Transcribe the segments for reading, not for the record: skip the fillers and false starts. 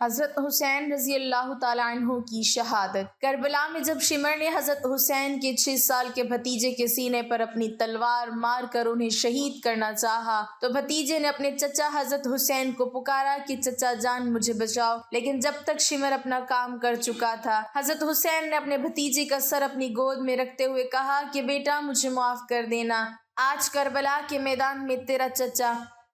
حضرت حسین رضی اللہ تعالیٰ عنہ کی شہادت۔ کربلا میں جب شمر نے حضرت حسین کے 6 سال کے بھتیجے کے سینے پر اپنی تلوار مار کر انہیں شہید کرنا چاہا تو بھتیجے نے اپنے چچا حضرت حسین کو پکارا کہ چچا جان مجھے بچاؤ، لیکن جب تک شمر اپنا کام کر چکا تھا، حضرت حسین نے اپنے بھتیجے کا سر اپنی گود میں رکھتے ہوئے کہا کہ بیٹا مجھے معاف کر دینا، آج کربلا کے میدان میں تیرا چچا۔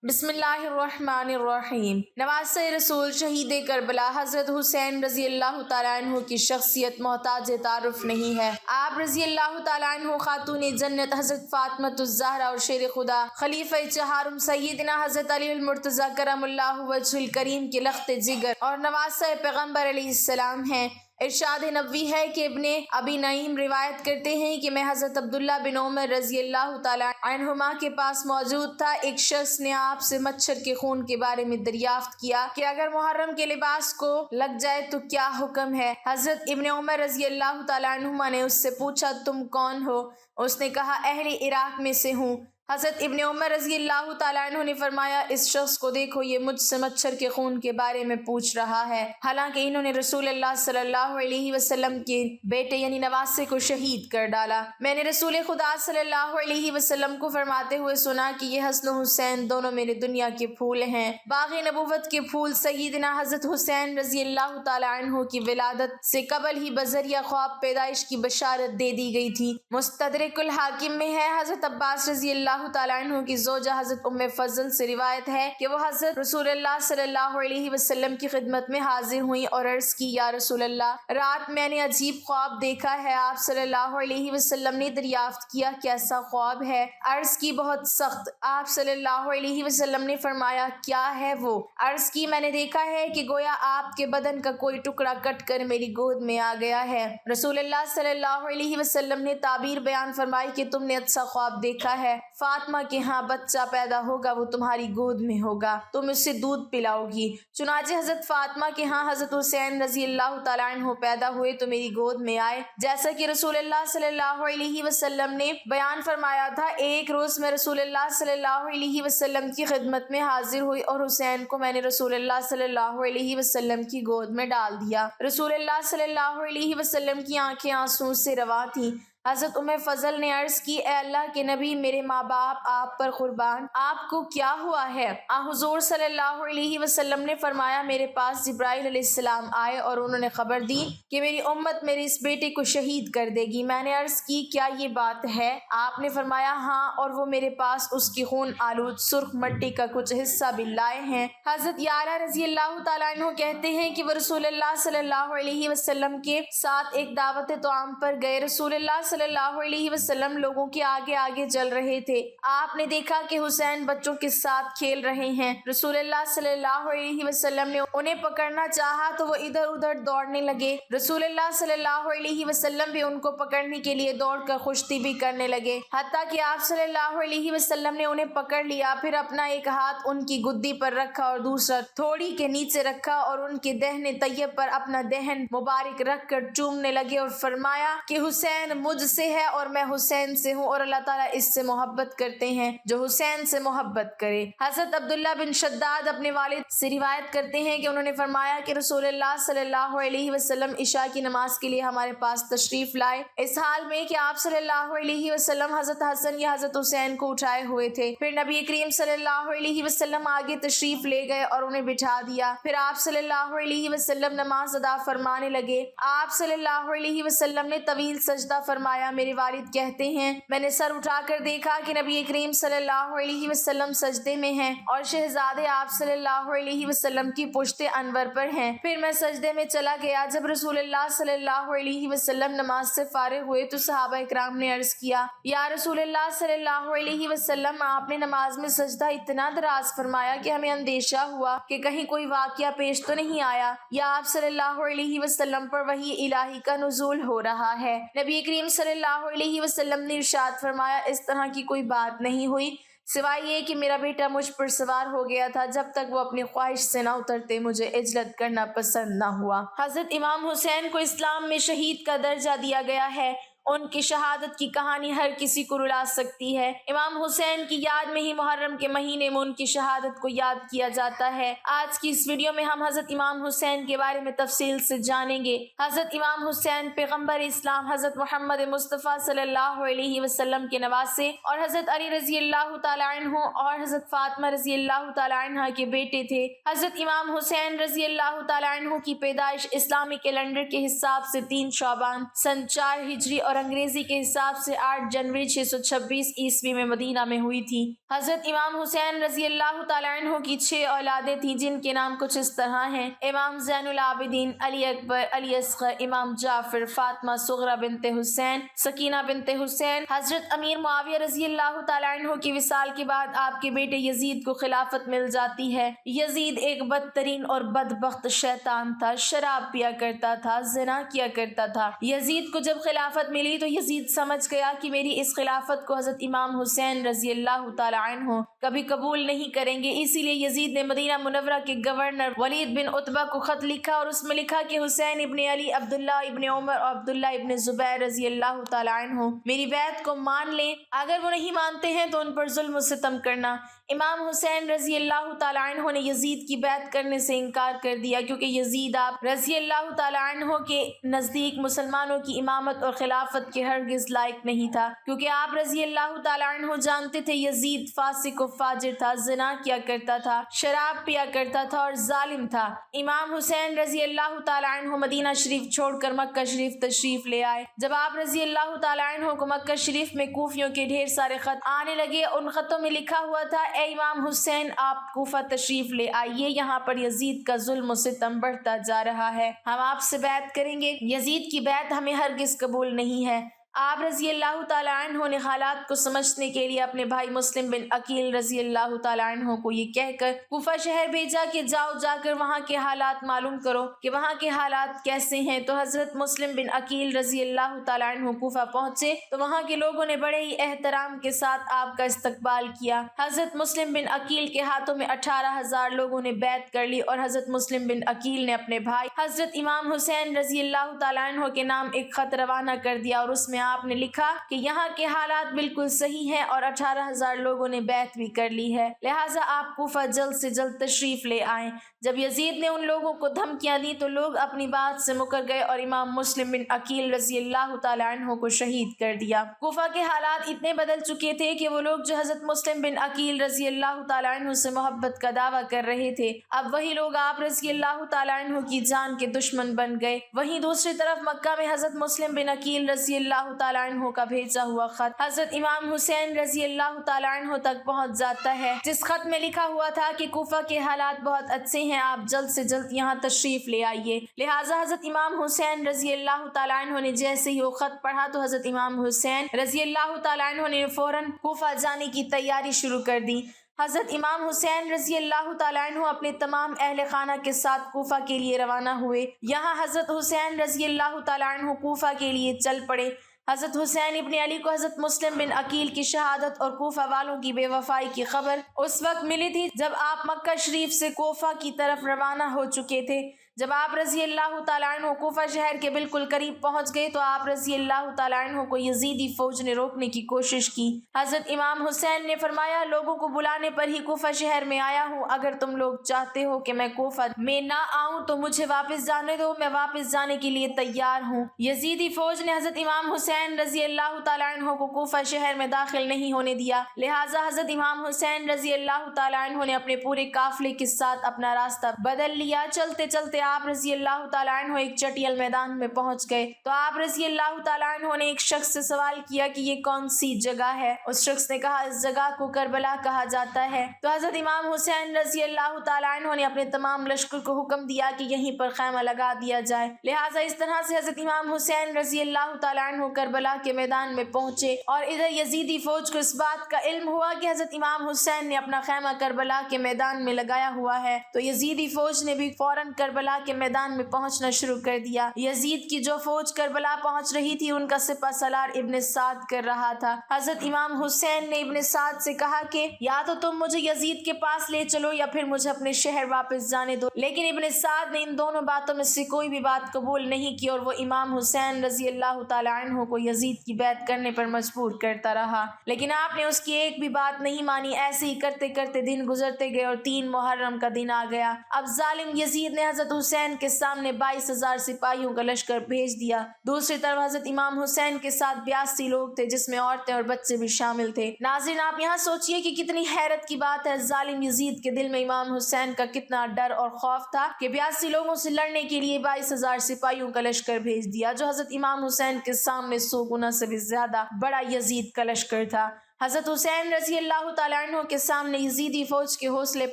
بسم اللہ الرحمن الرحیم۔ نواسۂ رسول شہید کربلا حضرت حسین رضی اللہ تعالیٰ عنہ کی شخصیت محتاج تعارف نہیں ہے۔ آپ رضی اللہ تعالیٰ عنہ خاتون جنت حضرت فاطمۃ الزہرا اور شیر خدا خلیفہ چہارم سیدنا حضرت علی المرتضیٰ کرم اللہ وجہ الکریم کے لخت جگر اور نواسۂ پیغمبر علیہ السلام ہیں۔ ارشاد نبوی ہے کہ ابن ابی نعیم روایت کرتے ہیں کہ میں حضرت عبداللہ بن عمر رضی اللہ تعالیٰ عنہما کے پاس موجود تھا۔ ایک شخص نے آپ سے مچھر کے خون کے بارے میں دریافت کیا کہ اگر محرم کے لباس کو لگ جائے تو کیا حکم ہے؟ حضرت ابن عمر رضی اللہ تعالیٰ عنہما نے اس سے پوچھا تم کون ہو؟ اس نے کہا اہل عراق میں سے ہوں۔ حضرت ابن عمر رضی اللہ تعالیٰ عنہ نے فرمایا اس شخص کو دیکھو، یہ مجھ سے مچھر کے خون کے بارے میں پوچھ رہا ہے، حالانکہ انہوں نے رسول اللہ صلی اللہ علیہ وسلم کے بیٹے یعنی نواسے کو شہید کر ڈالا۔ میں نے رسول خدا صلی اللہ علیہ وسلم کو فرماتے ہوئے سنا کہ یہ حسن و حسین دونوں میرے دنیا کے پھول ہیں۔ باغ نبوت کے پھول سیدنا حضرت حسین رضی اللہ تعالیٰ عنہ کی ولادت سے قبل ہی بذریعہ خواب پیدائش کی بشارت دے دی گئی تھی۔ مستدرک الحاکم میں ہے، حضرت عباس رضی اللہ تعالیٰ عنہ کی زوجہ حضرت ام فضل سے روایت ہے کہ وہ حضرت رسول اللہ صلی اللہ علیہ وسلم کی خدمت میں حاضر ہوئیں اور عرض کی یا رسول اللہ، رات میں نے عجیب خواب دیکھا ہے۔ آپ صلی اللہ علیہ وسلم نے دریافت کیا کیسا خواب ہے؟ عرض کی بہت سخت۔ آپ صلی اللہ علیہ وسلم نے فرمایا کیا ہے وہ؟ عرض کی میں نے دیکھا ہے کہ گویا آپ کے بدن کا کوئی ٹکڑا کٹ کر میری گود میں آ گیا ہے۔ رسول اللہ صلی اللہ علیہ وسلم نے تعبیر بیان فرمائی کہ تم نے اچھا خواب دیکھا ہے، فاطمہ کے ہاں بچہ پیدا ہوگا، وہ تمہاری گود میں ہوگا، تم اسے دودھ پلاؤ گی۔ چنانچہ حضرت فاطمہ کے ہاں حضرت حسین رضی اللہ تعالیٰ عنہ پیدا ہوئے تو میری گود میں آئے، جیسا کہ رسول اللہ صلی اللہ علیہ وسلم نے بیان فرمایا تھا۔ ایک روز میں رسول اللہ صلی اللہ علیہ وسلم کی خدمت میں حاضر ہوئی اور حسین کو میں نے رسول اللہ صلی اللہ علیہ وسلم کی گود میں ڈال دیا۔ رسول اللہ صلی اللہ علیہ وسلم کی آنکھیں آنسوں سے رواں تھیں۔ حضرت ام فضل نے عرض کی اے اللہ کے نبی، میرے ماں باپ آپ پر قربان، آپ کو کیا ہوا ہے؟ حضور صلی اللہ علیہ وسلم نے فرمایا میرے پاس جبرائیل علیہ السلام آئے اور انہوں نے خبر دی کہ میری امت میرے اس بیٹے کو شہید کر دے گی۔ میں نے عرض کی کیا یہ بات ہے؟ آپ نے فرمایا ہاں، اور وہ میرے پاس اس کی خون آلود سرخ مٹی کا کچھ حصہ بھی لائے ہیں۔ حضرت یعلا رضی اللہ تعالیٰ عنہ کہتے ہیں کہ وہ رسول اللہ صلی اللہ علیہ وسلم کے ساتھ ایک دعوت طعام پر گئے۔ رسول اللہ صلی اللہ علیہ وسلم لوگوں کے آگے آگے چل رہے تھے۔ آپ نے دیکھا کہ حسین بچوں کے ساتھ کھیل رہے ہیں۔ رسول اللہ صلی اللہ علیہ وسلم نے انہیں پکڑنا چاہا تو وہ ادھر ادھر دوڑنے لگے۔ رسول اللہ صلی اللہ علیہ وسلم بھی ان کو پکڑنے کے لیے دوڑ کر کشتی بھی کرنے لگے، حتیٰ کہ آپ صلی اللہ علیہ وسلم نے انہیں پکڑ لیا، پھر اپنا ایک ہاتھ ان کی گدی پر رکھا اور دوسرا تھوڑی کے نیچے رکھا اور ان کے دہن طیب پر اپنا دہن مبارک رکھ کر چومنے لگے اور فرمایا کہ حسین مجھ سے ہے اور میں حسین سے ہوں، اور اللہ تعالیٰ اس سے محبت کرتے ہیں جو حسین سے محبت کرے۔ حضرت عبداللہ بن شداد اپنے والد سے روایت کرتے ہیں کہ انہوں نے فرمایا کہ رسول اللہ صلی اللہ علیہ وسلم عشاء کی نماز کے لیے ہمارے پاس تشریف لائے، اس حال میں کہ آپ صلی اللہ علیہ وسلم حضرت حسن یا حضرت حسین کو اٹھائے ہوئے تھے۔ پھر نبی کریم صلی اللہ علیہ وسلم آگے تشریف لے گئے اور انہیں بٹھا دیا، پھر آپ صلی اللہ علیہ وسلم نماز ادا فرمانے لگے۔ آپ صلی اللہ علیہ وسلم نے طویل سجدہ فرمایا۔ میرے والد کہتے ہیں میں نے سر اٹھا کر دیکھا کہ نبی کریم صلی اللہ علیہ وسلم سجدے میں ہیں اور شہزادے آپ صلی اللہ علیہ وسلم کی پشت انور پر ہیں۔ پھر میں سجدے میں چلا گیا۔ جب رسول اللہ صلی اللہ علیہ وسلم نماز سے فارغ ہوئے تو صحابہ اکرام نے عرض کیا یا رسول اللہ صلی اللہ علیہ وسلم، آپ نے نماز میں سجدہ اتنا دراز فرمایا کہ ہمیں اندیشہ ہوا کہ کہیں کوئی واقعہ پیش تو نہیں آیا یا آپ صلی اللہ علیہ وسلم پر وحی الہی کا نزول ہو رہا ہے۔ نبی کریم صلی اللہ علیہ وسلم نے ارشاد فرمایا اس طرح کی کوئی بات نہیں ہوئی سوائے یہ کہ میرا بیٹا مجھ پر سوار ہو گیا تھا، جب تک وہ اپنی خواہش سے نہ اترتے مجھے اجلت کرنا پسند نہ ہوا۔ حضرت امام حسین کو اسلام میں شہید کا درجہ دیا گیا ہے۔ ان کی شہادت کی کہانی ہر کسی کو رلا سکتی ہے۔ امام حسین کی یاد میں ہی محرم کے مہینے میں ان کی شہادت کو یاد کیا جاتا ہے۔ آج کی اس ویڈیو میں ہم حضرت امام حسین کے بارے میں تفصیل سے جانیں گے۔ حضرت امام حسین پیغمبر اسلام حضرت محمد مصطفیٰ صلی اللہ علیہ وسلم کے نواسے اور حضرت علی رضی اللہ تعالیٰ عنہ اور حضرت فاطمہ رضی اللہ تعالیٰ عنہ کے بیٹے تھے۔ حضرت امام حسین رضی اللہ تعالیٰ عنہ کی پیدائش اسلامی کیلنڈر کے حساب سے 3 شعبان سن 4 ہجری اور انگریزی کے حساب سے 8 جنوری 626 عیسوی میں مدینہ میں ہوئی تھی۔ حضرت امام حسین رضی اللہ تعالیٰ عنہ کی 6 اولادیں تھیں جن کے نام کچھ اس طرح ہیں: امام زین العابدین، علی اکبر، علی اصغر، امام جعفر، فاطمہ صغرا بنت حسین، سکینہ بنت حسین۔ حضرت امیر معاویہ رضی اللہ تعالیٰ عنہ کی وصال کے بعد آپ کے بیٹے یزید کو خلافت مل جاتی ہے۔ یزید ایک بدترین اور بدبخت شیطان تھا، شراب پیا کرتا تھا، زنا کیا کرتا تھا۔ یزید کو جب خلافت ملی تو یزید سمجھ گیا کہ میری اس خلافت کو حضرت امام حسین رضی اللہ تعالیٰ عنہ کبھی قبول نہیں کریں گے، اسی لیے یزید نے مدینہ منورہ کے گورنر ولید بن عتبہ کو خط لکھا اور اس میں لکھا کہ حسین ابن علی، عبداللہ ابن عمر اور عبداللہ ابن زبیر رضی اللہ تعالیٰ عنہ میری بیعت کو مان لیں، اگر وہ نہیں مانتے ہیں تو ان پر ظلم و ستم کرنا۔ امام حسین رضی اللہ تعالیٰ عنہ نے یزید کی بیعت کرنے سے انکار کر دیا کیونکہ یزید آپ رضی اللہ تعالیٰ عنہ کے نزدیک مسلمانوں کی امامت اور خلافت کے ہرگز لائق نہیں تھا، کیونکہ آپ رضی اللہ تعالیٰ عنہ جانتے تھے یزید فاسق و فاجر تھا، زنا کیا کرتا تھا، شراب پیا کرتا تھا اور ظالم تھا۔ امام حسین رضی اللہ تعالیٰ عنہ مدینہ شریف چھوڑ کر مکہ شریف تشریف لے آئے۔ جب آپ رضی اللہ تعالیٰ عنہ کو مکہ شریف میں کوفیوں کے ڈھیر سارے خط آنے لگے، ان خطوں میں لکھا ہوا تھا: اے امام حسین، آپ کوفہ تشریف لے آئیے، یہاں پر یزید کا ظلم و ستم بڑھتا جا رہا ہے، ہم آپ سے بیعت کریں گے، یزید کی بیعت ہمیں ہرگز قبول نہیں ہے۔ آپ رضی اللہ تعالیٰ عنہ نے حالات کو سمجھنے کے لیے اپنے بھائی مسلم بن عقیل رضی اللہ تعالیٰ عنہ کو یہ کہہ کر کوفہ شہر بھیجا کہ جاؤ، جا کر وہاں کے حالات معلوم کرو کہ وہاں کے حالات کیسے ہیں۔ تو حضرت مسلم بن عقیل رضی اللہ تعالیٰ عنہ کوفہ پہنچے تو وہاں کے لوگوں نے بڑے ہی احترام کے ساتھ آپ کا استقبال کیا۔ حضرت مسلم بن عقیل کے ہاتھوں میں 18,000 لوگوں نے بیعت کر لی اور حضرت مسلم بن عقیل نے اپنے بھائی حضرت امام حسین رضی اللہ تعالیٰ عنہ کے نام ایک خط روانہ کر دیا اور اس میں آپ نے لکھا کہ یہاں کے حالات بالکل صحیح ہیں اور 18,000 لوگوں نے بیعت بھی کر لی ہے، لہٰذا آپ کوفہ جلد سے جلد تشریف لے آئیں۔ جب یزید نے ان لوگوں کو دھمکیاں دی تو لوگ اپنی بات سے مکر گئے اور امام مسلم بن عقیل رضی اللہ تعالیٰ عنہ کو شہید کر دیا۔ کوفہ کے حالات اتنے بدل چکے تھے کہ وہ لوگ جو حضرت مسلم بن عقیل رضی اللہ تعالیٰ عنہ سے محبت کا دعویٰ کر رہے تھے، اب وہی لوگ آپ رضی اللہ تعالیٰ عنہ کی جان کے دشمن بن گئے۔ وہیں دوسری طرف مکہ میں حضرت مسلم بن عقیل رضی اللہ تعالیٰ عنہ کا بھیجا ہوا خط حضرت امام حسین رضی اللہ تعالیٰ عنہ تک پہنچ جاتا ہے، جس خط میں لکھا ہوا تھا کہ کوفہ کے حالات بہت اچھے ہیں، آپ جلد سے جلد یہاں تشریف لے آئیے۔ لہٰذا حضرت امام حسین رضی اللہ تعالیٰ عنہ نے جیسے ہی وہ خط پڑھا تو حضرت امام حسین رضی اللہ تعالیٰ عنہ نے فوراً کوفہ جانے کی تیاری شروع کر دی۔ حضرت امام حسین رضی اللہ تعالیٰ عنہ اپنے تمام اہل خانہ کے ساتھ کوفہ کے لیے روانہ ہوئے۔ یہاں حضرت حسین رضی اللہ تعالیٰ عنہ کوفہ کے لیے چل پڑے۔ حضرت حسین ابن علی کو حضرت مسلم بن عقیل کی شہادت اور کوفہ والوں کی بے وفائی کی خبر اس وقت ملی تھی جب آپ مکہ شریف سے کوفہ کی طرف روانہ ہو چکے تھے۔ جب آپ رضی اللہ تعالیٰ عنہ کوفہ شہر کے بالکل قریب پہنچ گئے تو آپ رضی اللہ تعالیٰ عنہ کو یزیدی فوج نے روکنے کی کوشش کی۔ حضرت امام حسین نے فرمایا، لوگوں کو بلانے پر ہی کوفہ شہر میں آیا ہوں، اگر تم لوگ چاہتے ہو کہ میں کوفہ میں نہ آؤں تو مجھے واپس جانے دو، میں واپس جانے کے لیے تیار ہوں۔ یزیدی فوج نے حضرت امام حسین رضی اللہ تعالیٰ عنہ کو کوفہ شہر میں داخل نہیں ہونے دیا، لہٰذا حضرت امام حسین رضی اللہ تعالیٰ عنہ نے اپنے پورے قافلے کے ساتھ اپنا راستہ بدل لیا۔ چلتے چلتے آپ رضی اللہ تعالیٰ عنہ ایک چٹیل میدان میں پہنچ گئے تو آپ رضی اللہ تعالیٰ عنہ نے ایک شخص سے سوال کیا کہ یہ کون سی جگہ ہے؟ اس شخص نے کہا اس جگہ کو کربلا کہا جاتا ہے۔ تو حضرت امام حسین رضی اللہ تعالیٰ عنہ نے اپنے تمام لشکر کو حکم دیا کہ یہیں پر خیمہ لگا دیا جائے، لہٰذا اس طرح سے حضرت امام حسین رضی اللہ تعالیٰ عنہ کربلا کے میدان میں پہنچے اور ادھر یزیدی فوج کو اس بات کا علم ہوا کہ حضرت امام حسین نے اپنا خیمہ کربلا کے میدان میں لگایا ہوا ہے، تو یزیدی فوج نے بھی فوراً کربلا کے میدان میں پہنچنا شروع کر دیا۔ یزید کی جو فوج کربلا پہنچ رہی تھی ان کا سپہ سالار ابن سعد کر رہا تھا۔ حضرت امام حسین نے ابن سعد سے کہا کہ یا تو تم مجھے یزید کے پاس لے چلو یا پھر مجھے اپنے شہر واپس جانے دو، لیکن ابن سعد نے ان دونوں باتوں میں سے کوئی بھی بات قبول نہیں کی اور وہ امام حسین رضی اللہ تعالی عنہ کو یزید کی بیعت کرنے پر مجبور کرتا رہا، لیکن آپ نے اس کی ایک بھی بات نہیں مانی۔ ایسے ہی کرتے کرتے دن گزرتے گئے اور 3 محرم کا دن آ گیا۔ اب ظالم یزید نے حضرت حسین کے سامنے 22,000 سپاہیوں کا لشکر بھیج دیا۔ دوسری طرف حضرت امام حسین کے ساتھ 82 لوگ تھے جس میں عورتیں اور بچے بھی شامل تھے۔ ناظرین آپ یہاں سوچئے کہ کتنی حیرت کی بات ہے، ظالم یزید کے دل میں امام حسین کا کتنا ڈر اور خوف تھا کہ 82 لوگوں سے لڑنے کے لیے 22,000 سپاہیوں کا لشکر بھیج دیا، جو حضرت امام حسین کے سامنے 100 گنا سے بھی زیادہ بڑا یزید کا لشکر تھا۔ حضرت حسین رضی اللہ تعالیٰ عنہ کے سامنے یزیدی فوج کے حوصلے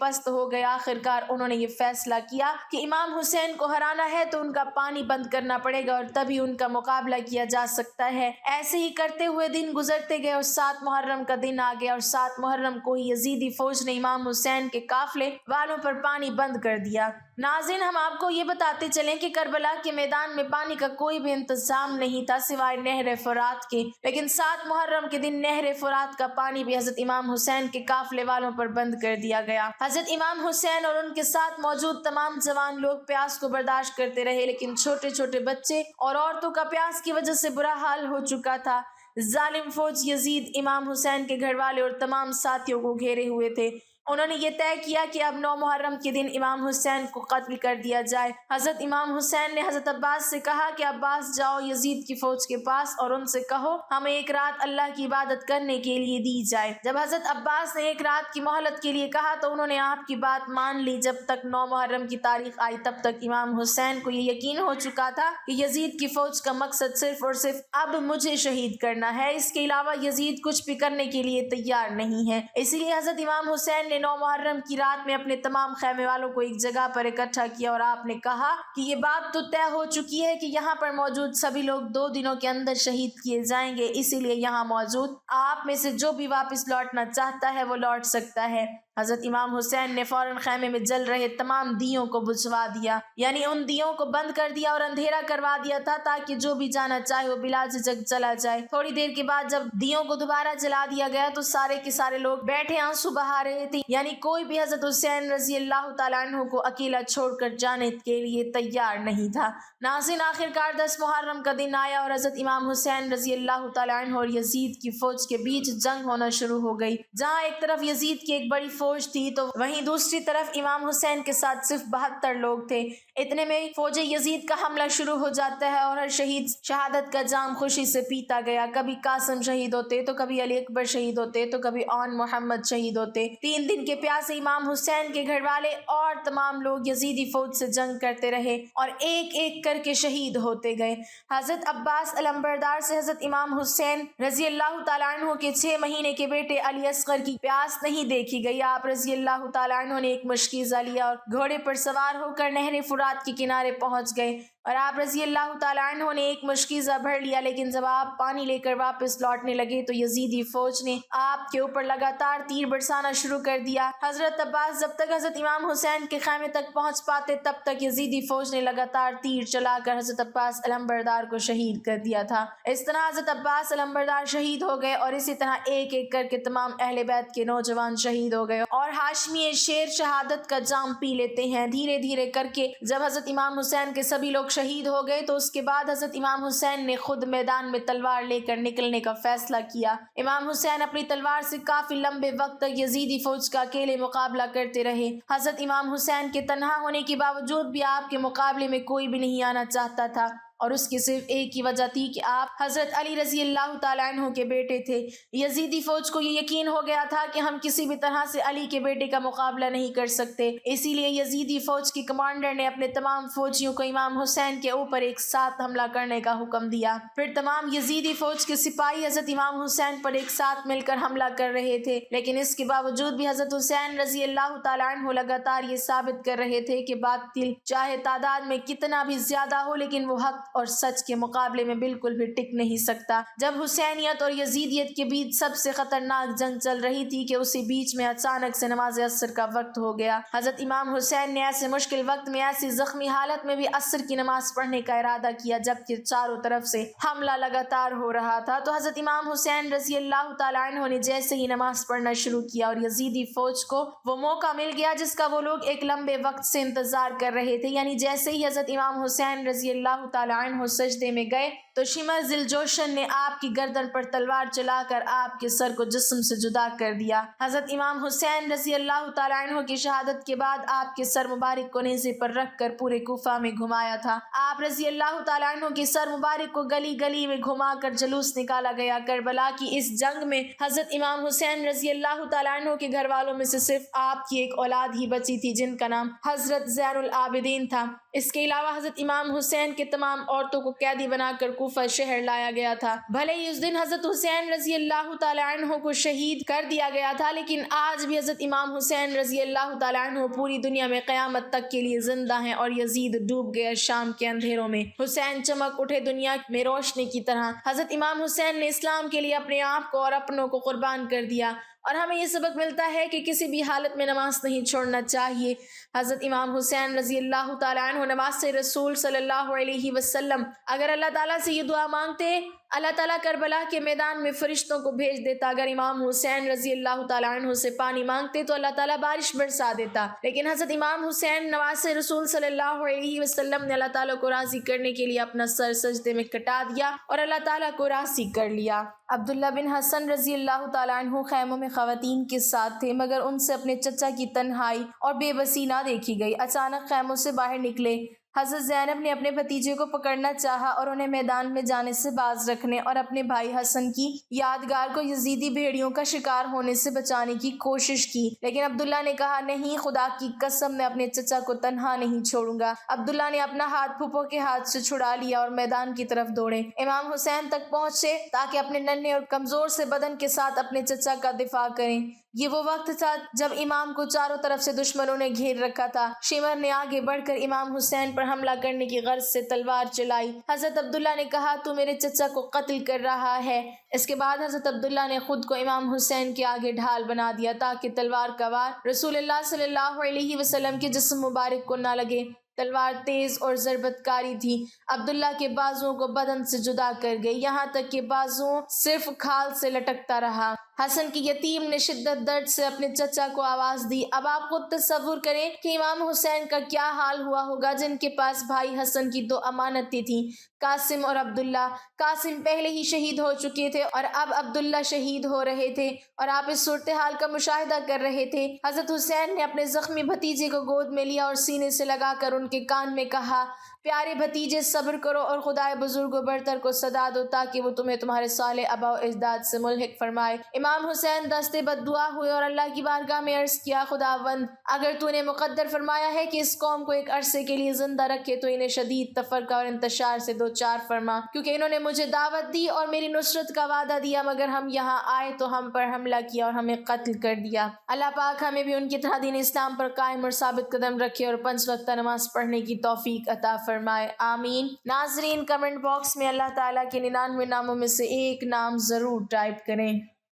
پست ہو گئے۔ آخرکار انہوں نے یہ فیصلہ کیا کہ امام حسین کو ہرانا ہے تو ان کا پانی بند کرنا پڑے گا اور تبھی ان کا مقابلہ کیا جا سکتا ہے۔ ایسے ہی کرتے ہوئے دن گزرتے گئے اور 7 محرم کا دن آ گیا اور 7 محرم کو ہی یزیدی فوج نے امام حسین کے قافلے والوں پر پانی بند کر دیا۔ ناظرین ہم آپ کو یہ بتاتے چلیں کہ کربلا کے میدان میں پانی کا کوئی بھی انتظام نہیں تھا سوائے نہر فرات کے، لیکن 7 محرم کے دن نہر فرات کا پانی بھی حضرت امام حسین کے قافلے والوں پر بند کر دیا گیا۔ حضرت امام حسین اور ان کے ساتھ موجود تمام جوان لوگ پیاس کو برداشت کرتے رہے، لیکن چھوٹے چھوٹے بچے اور عورتوں کا پیاس کی وجہ سے برا حال ہو چکا تھا۔ ظالم فوج یزید امام حسین کے گھر والے اور تمام ساتھیوں کو گھیرے ہوئے تھے۔ انہوں نے یہ طے کیا کہ اب 9 محرم کے دن امام حسین کو قتل کر دیا جائے۔ حضرت امام حسین نے حضرت عباس سے کہا کہ عباس جاؤ یزید کی فوج کے پاس اور ان سے کہو ہمیں ایک رات اللہ کی عبادت کرنے کے لیے دی جائے۔ جب حضرت عباس نے ایک رات کی مہلت کے لیے کہا تو انہوں نے آپ کی بات مان لی۔ جب تک 9 محرم کی تاریخ آئی تب تک امام حسین کو یہ یقین ہو چکا تھا کہ یزید کی فوج کا مقصد صرف اور صرف اب مجھے شہید کرنا ہے، اس کے علاوہ یزید کچھ بھی کرنے کے لیے تیار نہیں ہے۔ اسی لیے حضرت امام حسین 9 محرم کی رات میں اپنے تمام خیمے والوں کو ایک جگہ پر اکٹھا کیا اور آپ نے کہا کہ یہ بات تو طے ہو چکی ہے کہ یہاں پر موجود سبھی لوگ 2 دنوں کے اندر شہید کیے جائیں گے، اسی لیے یہاں موجود آپ میں سے جو بھی واپس لوٹنا چاہتا ہے وہ لوٹ سکتا ہے۔ حضرت امام حسین نے فوراً خیمے میں جل رہے تمام دیوں کو بجھوا دیا، یعنی ان دیوں کو بند کر دیا اور اندھیرا کروا دیا تھا تاکہ جو بھی جانا چاہے وہ بلا جھجک چلا جائے۔ تھوڑی دیر کے بعد جب دیوں کو دوبارہ جلا دیا گیا تو سارے کے سارے لوگ بیٹھے آنسو بہا رہے تھے، یعنی کوئی بھی حضرت حسین رضی اللہ تعالیٰ عنہ کو اکیلا چھوڑ کر جانے کے لیے تیار نہیں تھا۔ ناظرین آخرکار 10 محرم کا دن آیا اور حضرت امام حسین رضی اللہ تعالیٰ عنہ اور یزید کی فوج کے بیچ جنگ ہونا شروع ہو گئی۔ جہاں ایک طرف یزید کی ایک بڑی فوج تھی تو وہیں دوسری طرف امام حسین کے ساتھ صرف 72 لوگ تھے۔ اتنے میں فوج یزید کا حملہ شروع ہو جاتا ہے اور ہر شہید شہادت کا جام خوشی سے پیتا گیا۔ کبھی قاسم شہید ہوتے تو کبھی علی اکبر شہید ہوتے تو کبھی آن محمد شہید ہوتے۔ 3 دن کے پیاسے امام حسین کے گھر والے اور تمام لوگ یزیدی فوج سے جنگ کرتے رہے اور ایک ایک کر کے شہید ہوتے گئے۔ حضرت عباس علمبردار سے حضرت امام حسین رضی اللہ تعالیٰ عنہ کے 6 مہینے کے بیٹے علی اصغر کی پیاس نہیں دیکھی گئی۔ آپ رضی اللہ تعالیٰ عنہ نے ایک مشکیزہ لیا اور گھوڑے پر سوار ہو کر نہر فرات کے کنارے پہنچ گئے اور آپ رضی اللہ تعالیٰ عنہ نے ایک مشکیزہ بھر لیا، لیکن جب آپ پانی لے کر واپس لوٹنے لگے تو یزیدی فوج نے آپ کے اوپر لگاتار تیر برسانا شروع کر دیا۔ حضرت عباس جب تک حضرت امام حسین کے خیمے تک پہنچ پاتے تب تک یزیدی فوج نے لگاتار تیر چلا کر حضرت عباس علمبردار کو شہید کر دیا تھا۔ اس طرح حضرت عباس علمبردار شہید ہو گئے اور اسی طرح ایک ایک کر کے تمام اہل بیت کے نوجوان شہید ہو گئے اور ہاشمی شیر شہادت کا جام پی لیتے ہیں۔ دھیرے دھیرے کر کے جب حضرت امام حسین کے سبھی لوگ شہید ہو گئے تو اس کے بعد حضرت امام حسین نے خود میدان میں تلوار لے کر نکلنے کا فیصلہ کیا۔ امام حسین اپنی تلوار سے کافی لمبے وقت تک یزیدی فوج کا اکیلے مقابلہ کرتے رہے۔ حضرت امام حسین کے تنہا ہونے کے باوجود بھی آپ کے مقابلے میں کوئی بھی نہیں آنا چاہتا تھا اور اس کی صرف ایک ہی وجہ تھی کہ آپ حضرت علی رضی اللہ تعالیٰ عنہ کے بیٹے تھے۔ یزیدی فوج کو یہ یقین ہو گیا تھا کہ ہم کسی بھی طرح سے علی کے بیٹے کا مقابلہ نہیں کر سکتے، اسی لیے یزیدی فوج کی کمانڈر نے اپنے تمام فوجیوں کو امام حسین کے اوپر ایک ساتھ حملہ کرنے کا حکم دیا۔ پھر تمام یزیدی فوج کے سپاہی حضرت امام حسین پر ایک ساتھ مل کر حملہ کر رہے تھے، لیکن اس کے باوجود بھی حضرت حسین رضی اللہ تعالیٰ عنہ لگاتار یہ ثابت کر رہے تھے کہ باطل چاہے تعداد میں کتنا بھی زیادہ ہو لیکن وہ حق اور سچ کے مقابلے میں بالکل بھی ٹک نہیں سکتا۔ جب حسینیت اور یزیدیت کے بیچ سب سے خطرناک جنگ چل رہی تھی کہ اسی بیچ میں اچانک سے نماز عصر کا وقت ہو گیا۔ حضرت امام حسین نے ایسے مشکل وقت میں ایسی زخمی حالت میں بھی عصر کی نماز پڑھنے کا ارادہ کیا جبکہ چاروں طرف سے حملہ لگاتار ہو رہا تھا، تو حضرت امام حسین رضی اللہ تعالیٰ عنہ نے جیسے ہی نماز پڑھنا شروع کیا اور یزیدی فوج کو وہ موقع مل گیا جس کا وہ لوگ ایک لمبے وقت سے انتظار کر رہے تھے، یعنی جیسے ہی حضرت امام حسین رضی اللہ تعالیٰ عنہ سجدے میں گئے تو شمر ذی الجوشن نے آپ کی گردن پر تلوار چلا کر آپ کے سر کو جسم سے جدا کر دیا۔ حضرت امام حسین رضی اللہ تعالیٰ عنہ کی شہادت کے بعد آپ کے سر مبارک کو نیزے پر رکھ کر پورے کوفہ میں گھمایا تھا۔ آپ رضی اللہ تعالیٰ عنہ کے سر مبارک کو گلی گلی میں گھما کر جلوس نکالا گیا۔ کربلا کی اس جنگ میں حضرت امام حسین رضی اللہ تعالیٰ عنہ کے گھر والوں میں سے صرف آپ کی ایک اولاد ہی بچی تھی جن کا نام حضرت زین العابدین تھا۔ اس کے علاوہ حضرت امام حسین کے تمام عورتوں کو قیدی بنا کر کوفہ شہر لایا گیا تھا۔ بھلے ہی اس دن حضرت حسین رضی اللہ تعالیٰ عنہ کو شہید کر دیا گیا تھا، لیکن آج بھی حضرت امام حسین رضی اللہ تعالیٰ عنہ پوری دنیا میں قیامت تک کے لیے زندہ ہیں، اور یزید ڈوب گیا شام کے اندھیروں میں، حسین چمک اٹھے دنیا میں روشنی کی طرح۔ حضرت امام حسین نے اسلام کے لیے اپنے آپ کو اور اپنوں کو قربان کر دیا، اور ہمیں یہ سبق ملتا ہے کہ کسی بھی حالت میں نماز نہیں چھوڑنا چاہیے۔ حضرت امام حسین رضی اللہ تعالیٰ عنہ نواز رسول صلی اللہ علیہ وسلم اگر اللہ تعالیٰ سے یہ دعا مانگتے، اللہ تعالیٰ کربلا کے میدان میں فرشتوں کو بھیج دیتا۔ اگر امام حسین رضی اللہ تعالیٰ عنہ سے پانی مانگتے تو اللہ تعالیٰ بارش برسا دیتا، لیکن حضرت امام حسین نواز رسول صلی اللہ علیہ وسلم نے اللہ تعالیٰ کو راضی کرنے کے لیے اپنا سر سجدے میں کٹا دیا اور اللہ تعالیٰ کو راضی کر لیا۔ عبداللہ بن حسن رضی اللہ تعالیٰ عنہ خیموں میں خواتین کے ساتھ تھے، مگر ان سے اپنے چچا کی تنہائی اور بے بسی نہ دیکھی گئی۔ اچانک خیموں سے باہر نکلے حضرت زینب نے اپنے بھتیجے کو پکڑنا چاہا اور انہیں میدان میں جانے سے باز رکھنے اور اپنے بھائی حسن کی یادگار کو یزیدی بھیڑیوں کا شکار ہونے سے بچانے کی کوشش کی، لیکن عبداللہ نے کہا، نہیں، خدا کی قسم میں اپنے چچا کو تنہا نہیں چھوڑوں گا۔ عبداللہ نے اپنا ہاتھ پھوپھو کے ہاتھ سے چھڑا لیا اور میدان کی طرف دوڑے، امام حسین تک پہنچے تاکہ اپنے ننھے اور کمزور سے بدن کے ساتھ اپنے چچا کا دفاع کریں۔ یہ وہ وقت تھا جب امام کو چاروں طرف سے دشمنوں نے گھیر رکھا تھا۔ شمر نے آگے بڑھ کر امام حسین پر حملہ کرنے کی غرض سے تلوار چلائی۔ حضرت عبداللہ نے کہا، تو میرے چچا کو قتل کر رہا ہے۔ اس کے بعد حضرت عبداللہ نے خود کو امام حسین کے آگے ڈھال بنا دیا تاکہ تلوار کا وار رسول اللہ صلی اللہ علیہ وسلم کے جسم مبارک کو نہ لگے۔ تلوار تیز اور ضربت کاری تھی، عبداللہ کے بازوؤں کو بدن سے جدا کر گئی، یہاں تک کہ بازو صرف کھال سے لٹکتا رہا۔ حسن کی یتیم نے شدت درد سے اپنے چچا کو آواز دی۔ اب آپ خود تصور کریں کہ امام حسین کا کیا حال ہوا ہوگا جن کے پاس بھائی حسن کی دو امانتیں تھیں، قاسم اور عبداللہ۔ قاسم پہلے ہی شہید ہو چکے تھے اور اب عبداللہ شہید ہو رہے تھے، اور آپ اس صورتحال کا مشاہدہ کر رہے تھے۔ حضرت حسین نے اپنے زخمی بھتیجے کو گود میں لیا اور سینے سے لگا کر ان کے کان میں کہا، پیارے بھتیجے، صبر کرو اور خدائے بزرگ و برتر کو صدا دو تاکہ وہ تمہیں تمہارے صالح آباء و اجداد سے ملحق فرمائے۔ امام حسین دست بد دعا ہوئے اور اللہ کی بارگاہ میں عرض کیا، خداوند، اگر تو نے مقدر فرمایا ہے کہ اس قوم کو ایک عرصے کے لیے زندہ رکھے تو انہیں شدید تفرقہ اور انتشار سے دوچار فرما، کیونکہ انہوں نے مجھے دعوت دی اور میری نصرت کا وعدہ دیا، مگر ہم یہاں آئے تو ہم پر حملہ کیا اور ہمیں قتل کر دیا۔ اللہ پاک ہمیں بھی ان کی طرح دین اسلام پر قائم اور ثابت قدم رکھے اور 5 وقتہ نماز پڑھنے کی توفیق عطا فرمائے، آمین۔ ناظرین، کمنٹ باکس میں اللہ تعالیٰ کے 99 ناموں میں سے ایک نام ضرور ٹائپ کریں۔